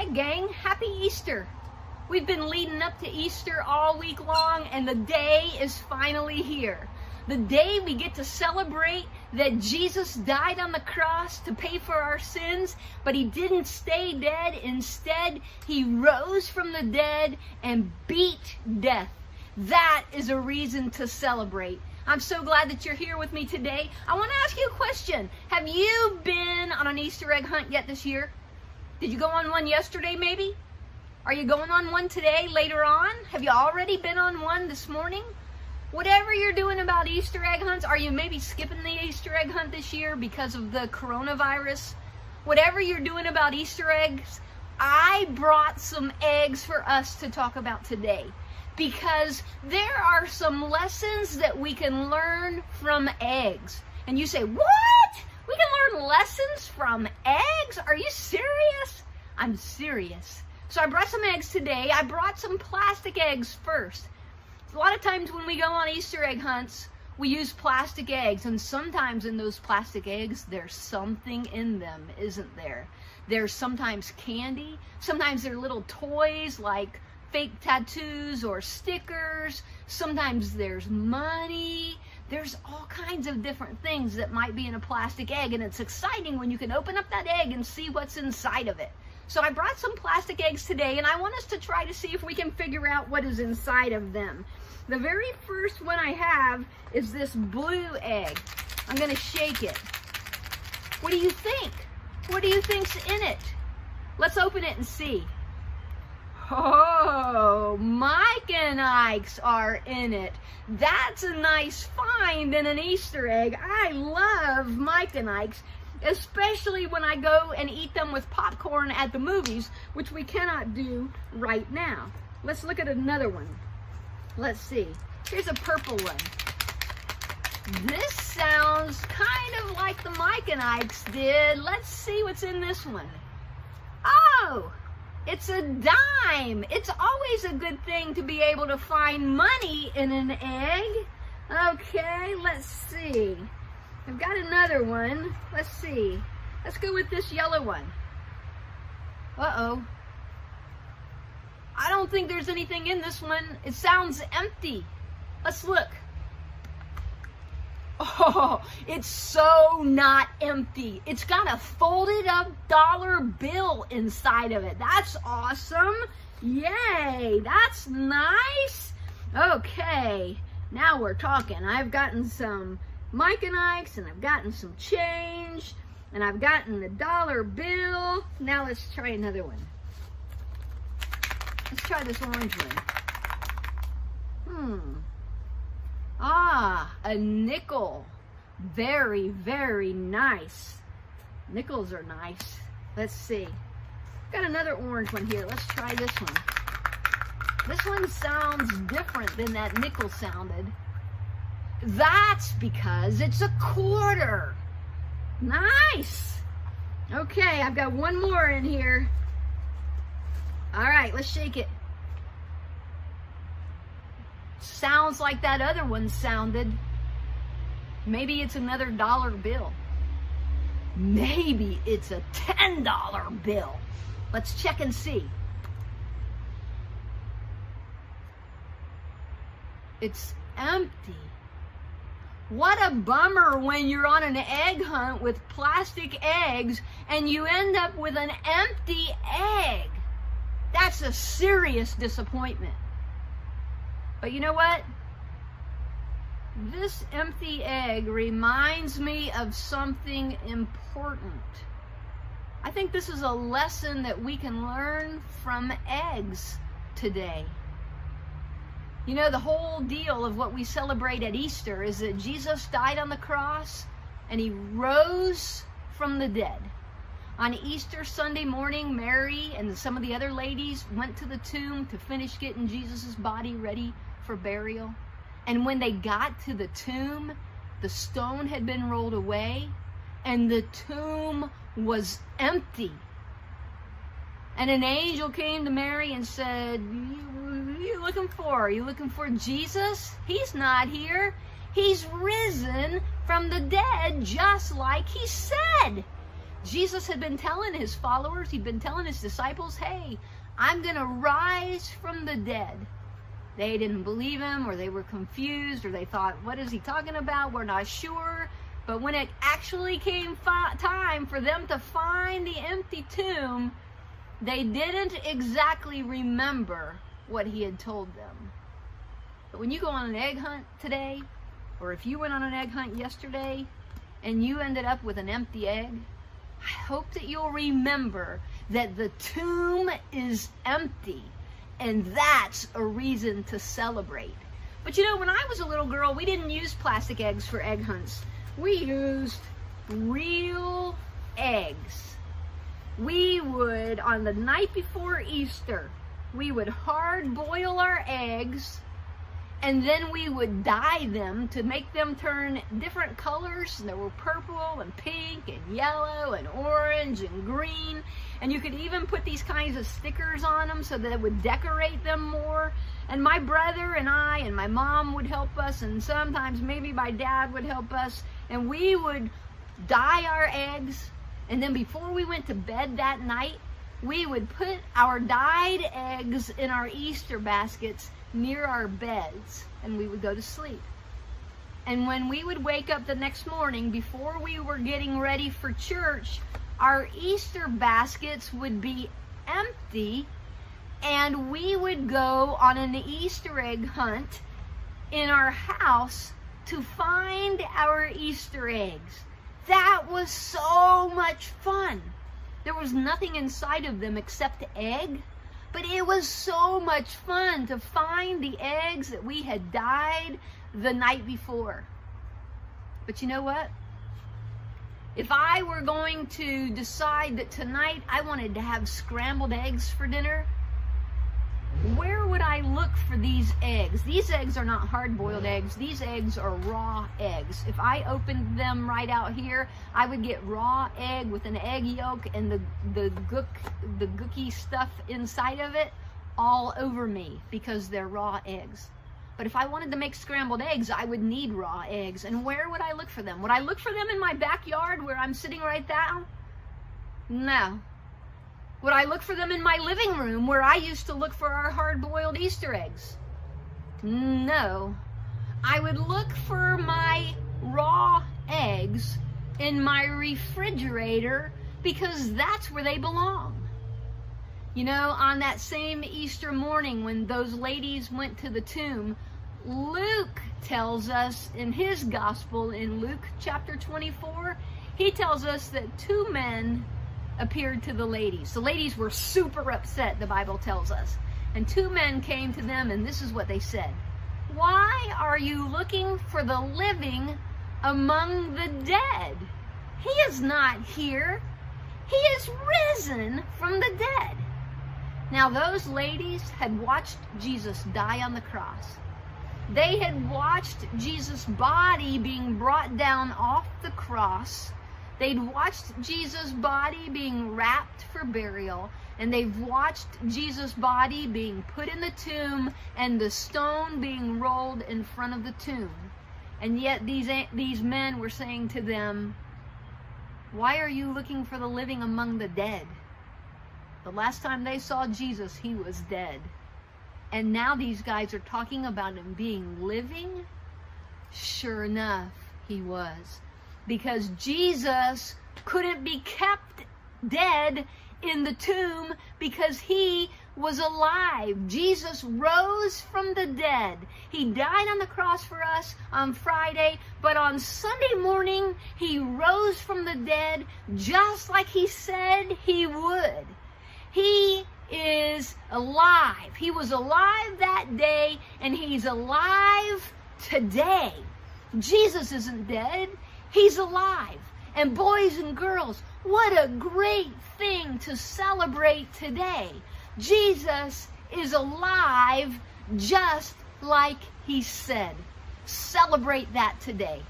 right, gang, happy Easter. We've been leading up to Easter all week long, and the day is finally here. The day we get to celebrate that Jesus died on the cross to pay for our sins, but he didn't stay dead. Instead, he rose from the dead and beat death. That is a reason to celebrate. I'm so glad that you're here with me today. I want to ask you a question. Have you been on an Easter egg hunt yet this year? Did you go on one yesterday maybe? Are you going on one today, later on? Have you already been on one this morning? Whatever you're doing about Easter egg hunts, are you maybe skipping the Easter egg hunt this year because of the coronavirus? Whatever you're doing about Easter eggs, I brought some eggs for us to talk about today, because there are some lessons that we can learn from eggs. And you say, what? We can learn lessons from eggs? Are you serious? I'm serious. So I brought some eggs today. I brought some plastic eggs first. A lot of times when we go on Easter egg hunts, we use plastic eggs, and sometimes in those plastic eggs, there's something in them, isn't there? There's sometimes candy, sometimes they're little toys like fake tattoos or stickers, sometimes there's money. There's all kinds of different things that might be in a plastic egg, and it's exciting when you can open up that egg and see what's inside of it. So I brought some plastic eggs today, and I want us to try to see if we can figure out what is inside of them. The very first one I have is this blue egg. I'm going to shake it. What do you think? What do you think's in it? Let's open it and see. Oh, Mike and Ike's are in it. That's a nice find in an Easter egg. I love Mike and Ike's, especially when I go and eat them with popcorn at the movies, which we cannot do right now. Let's look at another one. Let's see. Here's a purple one. This sounds kind of like the Mike and Ike's did. Let's see what's in this one. Oh! It's a dime. It's always a good thing to be able to find money in an egg. Okay, let's see. I've got another one. Let's see. Let's go with this yellow one. Uh-oh. I don't think there's anything in this one. It sounds empty. Let's look. Oh, it's so not empty. It's got a folded up dollar bill inside of it. That's awesome. Yay, that's nice. Okay, now we're talking. I've gotten some Mike and Ike's, and I've gotten some change, and I've gotten the dollar bill. Now let's try another one. Let's try this orange one. Ah, a nickel. Very, very nice. Nickels are nice. Let's see. Got another orange one here. Let's try this one. This one sounds different than that nickel sounded. That's because it's a quarter. Nice. Okay, I've got one more in here. All right, let's shake it. Sounds like that other one sounded. Maybe it's another dollar bill. Maybe it's a $10 bill. Let's check and see. It's empty. What a bummer when you're on an egg hunt with plastic eggs and you end up with an empty egg. That's a serious disappointment. But you know what? This empty egg reminds me of something important. I think this is a lesson that we can learn from eggs today. You know, the whole deal of what we celebrate at Easter is that Jesus died on the cross and he rose from the dead. On Easter Sunday morning, Mary and some of the other ladies went to the tomb to finish getting Jesus' body ready for burial. And when they got to the tomb, the stone had been rolled away and the tomb was empty. And an angel came to Mary and said, "What are you looking for? Are you looking for Jesus? He's not here. He's risen from the dead, just like he said." Jesus had been telling his followers, he'd been telling his disciples, hey, I'm going to rise from the dead. They didn't believe him, or they were confused, or they thought, what is he talking about? We're not sure. But when it actually came time for them to find the empty tomb, they didn't exactly remember what he had told them. But when you go on an egg hunt today, or if you went on an egg hunt yesterday, and you ended up with an empty egg, I hope that you'll remember that the tomb is empty, and that's a reason to celebrate. But you know, when I was a little girl, we didn't use plastic eggs for egg hunts. We used real eggs. We would, on the night before Easter, we would hard boil our eggs, and then we would dye them to make them turn different colors. And there were purple and pink and yellow and orange and green. And you could even put these kinds of stickers on them so that it would decorate them more. And my brother and I and my mom would help us, and sometimes maybe my dad would help us. And we would dye our eggs. And then before we went to bed that night, we would put our dyed eggs in our Easter baskets near our beds, and we would go to sleep. And when we would wake up the next morning, before we were getting ready for church, our Easter baskets would be empty, and we would go on an Easter egg hunt in our house to find our Easter eggs. That was so much fun. There was nothing inside of them except egg, but it was so much fun to find the eggs that we had dyed the night before. But you know what? If I were going to decide that tonight I wanted to have scrambled eggs for dinner, where would I look for these eggs? These eggs are not hard-boiled eggs. These eggs are raw eggs. If I opened them right out here, I would get raw egg with an egg yolk and the gooky stuff inside of it all over me because they're raw eggs. But if I wanted to make scrambled eggs, I would need raw eggs. And where would I look for them? Would I look for them in my backyard where I'm sitting right now? No. Would I look for them in my living room where I used to look for our hard-boiled Easter eggs? No. I would look for my raw eggs in my refrigerator because that's where they belong. You know, on that same Easter morning when those ladies went to the tomb, Luke tells us in his gospel, in Luke chapter 24, he tells us that 2 men appeared to the ladies. The ladies were super upset, the Bible tells us. And 2 men came to them, and this is what they said. Why are you looking for the living among the dead? He is not here. He is risen from the dead. Now, those ladies had watched Jesus die on the cross. They had watched Jesus' body being brought down off the cross. They'd watched Jesus' body being wrapped for burial, and they've watched Jesus' body being put in the tomb and the stone being rolled in front of the tomb. And yet these men were saying to them, why are you looking for the living among the dead? The last time they saw Jesus, he was dead. And now these guys are talking about him being living? Sure enough, he was. Because Jesus couldn't be kept dead in the tomb because he was alive. Jesus rose from the dead. He died on the cross for us on Friday, but on Sunday morning, he rose from the dead just like he said he would. He is alive. He was alive that day, and he's alive today. Jesus isn't dead. He's alive. And boys and girls, what a great thing to celebrate today. Jesus is alive just like he said. Celebrate that today.